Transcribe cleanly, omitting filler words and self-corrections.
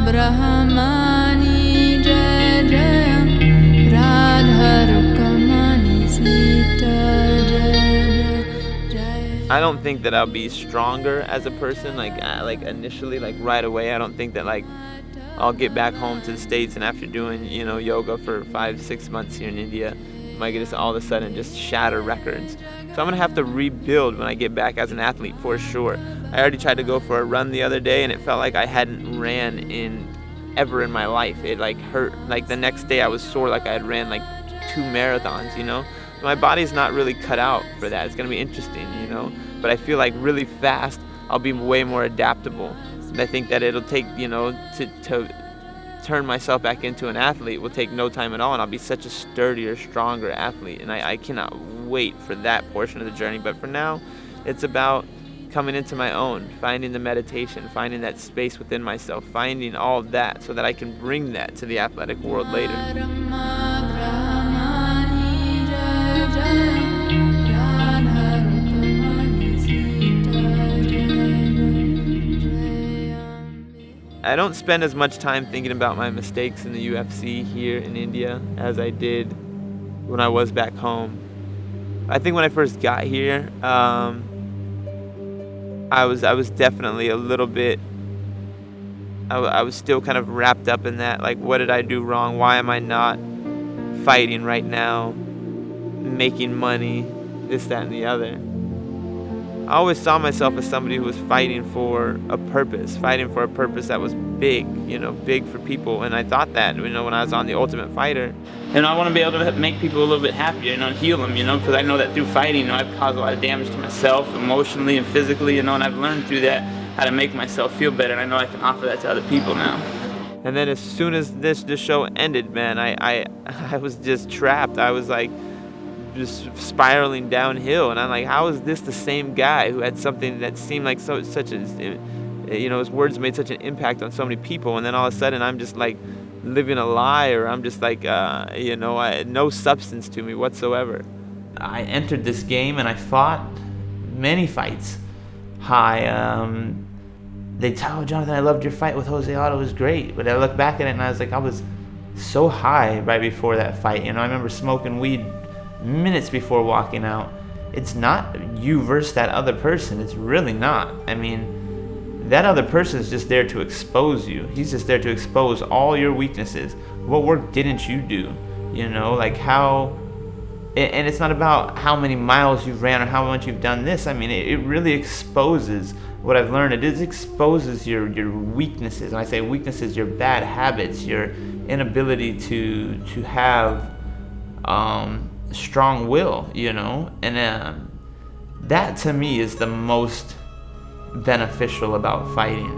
Brahmani Jai Jaya Radha Rukamani Sita Jaya Jaya. I don't think that I'll be stronger as a person, like initially, like right away. I don't think that like I'll get back home to the States and after doing, yoga for 5-6 months here in India, am I gonna just all of a sudden just shatter records? So I'm gonna have to rebuild when I get back as an athlete for sure. I already tried to go for a run the other day and it felt like I hadn't ran ever in my life. It like hurt. Like the next day I was sore like I had ran like 2 marathons. My body's not really cut out for that. It's gonna be interesting, but I feel like really fast I'll be way more adaptable. And I think that it'll take, to turn myself back into an athlete will take no time at all, and I'll be such a sturdier, stronger athlete, and I cannot wait for that portion of the journey. But for now, it's about coming into my own, finding the meditation, finding that space within myself, finding all of that so that I can bring that to the athletic world later. I don't spend as much time thinking about my mistakes in the UFC here in India as I did when I was back home. I think when I first got here, I was definitely a little bit. I was still kind of wrapped up in that. Like, what did I do wrong? Why am I not fighting right now, making money, this, that, and the other? I always saw myself as somebody who was fighting for a purpose that was big, big for people. And I thought that, when I was on The Ultimate Fighter. And I want to be able to make people a little bit happier, heal them, because I know that through fighting, I've caused a lot of damage to myself, emotionally and physically, and I've learned through that how to make myself feel better, and I know I can offer that to other people now. And then as soon as this show ended, man, I was just trapped. I was like, just spiraling downhill, and I'm like, how is this the same guy who had something that seemed like such a, his words made such an impact on so many people, and then all of a sudden I'm just like living a lie, or I'm just like, no substance to me whatsoever. I entered this game and I fought many fights high. They tell Jonathan, I loved your fight with Jose Aldo, it was great, but I look back at it and I was like, I was so high right before that fight. I remember smoking weed minutes before walking out. It's not you versus that other person. It's really not. That other person is just there to expose you. He's just there to expose all your weaknesses. What work didn't you do? Like how, and it's not about how many miles you've ran or how much you've done this. It really exposes what I've learned. It exposes your weaknesses. And I say weaknesses, your bad habits, your inability to have strong will, and that to me is the most beneficial about fighting.